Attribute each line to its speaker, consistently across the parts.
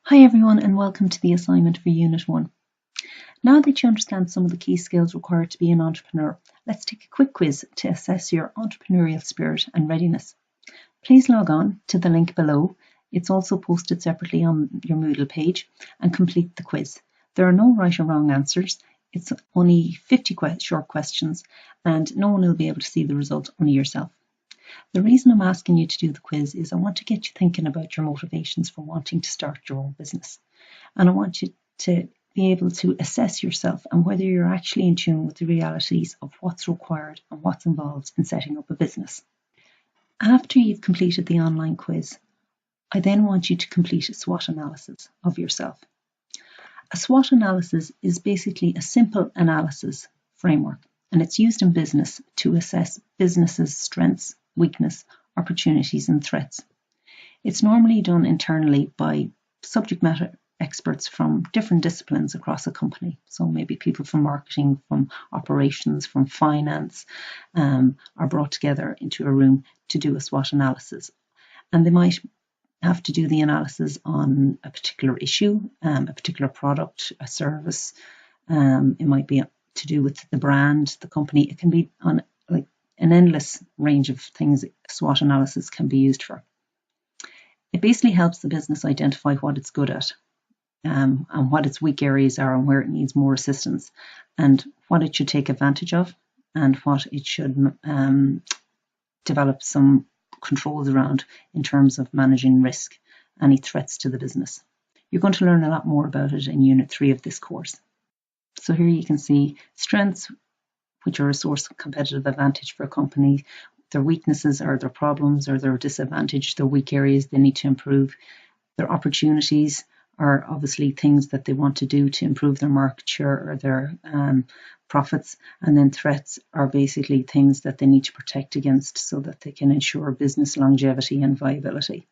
Speaker 1: Hi everyone, and welcome to the assignment for Unit 1. Now that you understand some of the key skills required to be an entrepreneur, let's take a quick quiz to assess your entrepreneurial spirit and readiness. Please log on to the link below. It's also posted separately on your Moodle page, and complete the quiz. There are no right or wrong answers. It's only 50 short questions, and no one will be able to see the result, only yourself. The reason I'm asking you to do the quiz is I want to get you thinking about your motivations for wanting to start your own business. And I want you to be able to assess yourself and whether you're actually in tune with the realities of what's required and what's involved in setting up a business. After you've completed the online quiz, I then want you to complete a SWOT analysis of yourself. A SWOT analysis is basically a simple analysis framework, and it's used in business to assess businesses' strengths, weakness, opportunities, and threats. It's normally done internally by subject matter experts from different disciplines across a company. So maybe people from marketing, from operations, from finance are brought together into a room to do a SWOT analysis. And they might have to do the analysis on a particular issue, a particular product, a service. It might be to do with the brand, the company. It can be on an endless range of things SWOT analysis can be used for. It basically helps the business identify what it's good at, and what its weak areas are, and where it needs more assistance, and what it should take advantage of, and what it should develop some controls around in terms of managing risk, any threats to the business. You're going to learn a lot more about it in Unit 3 of this course. So here you can see strengths, which are a source of competitive advantage for a company. Their weaknesses are their problems or their disadvantage, their weak areas they need to improve. Their opportunities are obviously things that they want to do to improve their market share or their profits. And then threats are basically things that they need to protect against so that they can ensure business longevity and viability.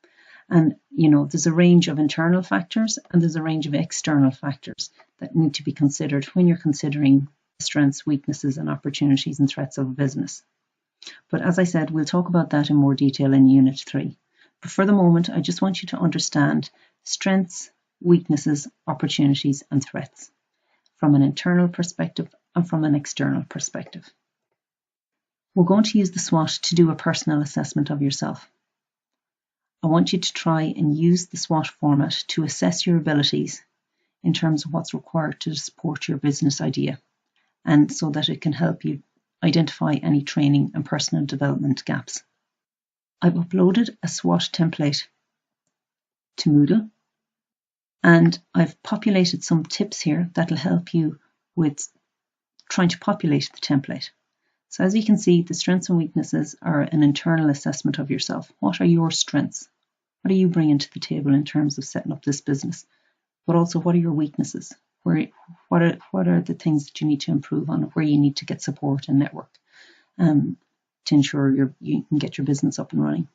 Speaker 1: And, there's a range of internal factors and there's a range of external factors that need to be considered when you're considering strengths, weaknesses, and opportunities and threats of a business. But as I said, we'll talk about that in more detail in Unit 3. But for the moment, I just want you to understand strengths, weaknesses, opportunities, and threats from an internal perspective and from an external perspective. We're going to use the SWOT to do a personal assessment of yourself. I want you to try and use the SWOT format to assess your abilities in terms of what's required to support your business idea, and so that it can help you identify any training and personal development gaps. I've uploaded a SWOT template to Moodle, and I've populated some tips here that'll help you with trying to populate the template. So as you can see, the strengths and weaknesses are an internal assessment of yourself. What are your strengths? What are you bringing to the table in terms of setting up this business? But also, what are your weaknesses? What are the things that you need to improve on, where you need to get support and network to ensure you can get your business up and running?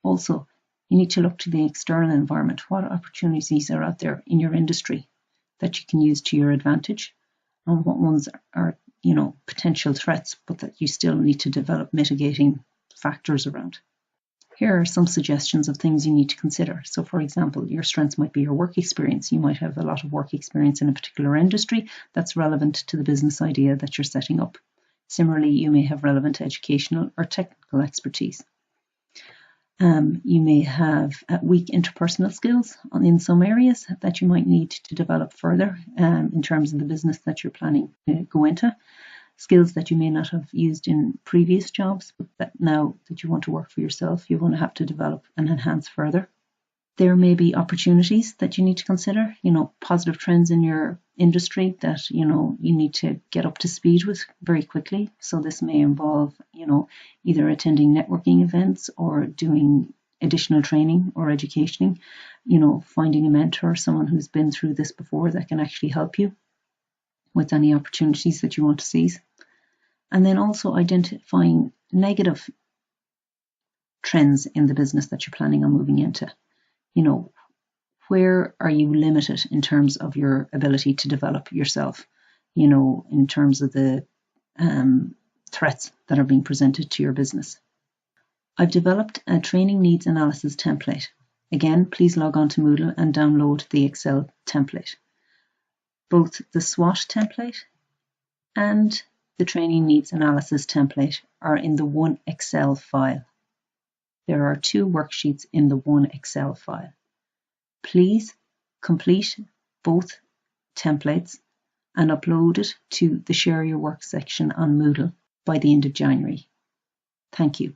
Speaker 1: Also, you need to look to the external environment. What opportunities are out there in your industry that you can use to your advantage, and what ones are potential threats, but that you still need to develop mitigating factors around. Here are some suggestions of things you need to consider. So for example, your strengths might be your work experience. You might have a lot of work experience in a particular industry that's relevant to the business idea that you're setting up. Similarly, you may have relevant educational or technical expertise. You may have weak interpersonal skills in some areas that you might need to develop further in terms of the business that you're planning to go into. Skills that you may not have used in previous jobs, but that now that you want to work for yourself, you're going to have to develop and enhance further. There may be opportunities that you need to consider, positive trends in your industry that, you need to get up to speed with very quickly. So this may involve, either attending networking events or doing additional training or educating, finding a mentor, someone who's been through this before that can actually help you with any opportunities that you want to seize. And then also identifying negative trends in the business that you're planning on moving into. Where are you limited in terms of your ability to develop yourself, in terms of the threats that are being presented to your business. I've developed a training needs analysis template Again, please log on to Moodle and download the Excel template. Both the SWOT template and the Training Needs Analysis template are in the one Excel file. There are 2 worksheets in the one Excel file. Please complete both templates and upload it to the Share Your Work section on Moodle by the end of January. Thank you.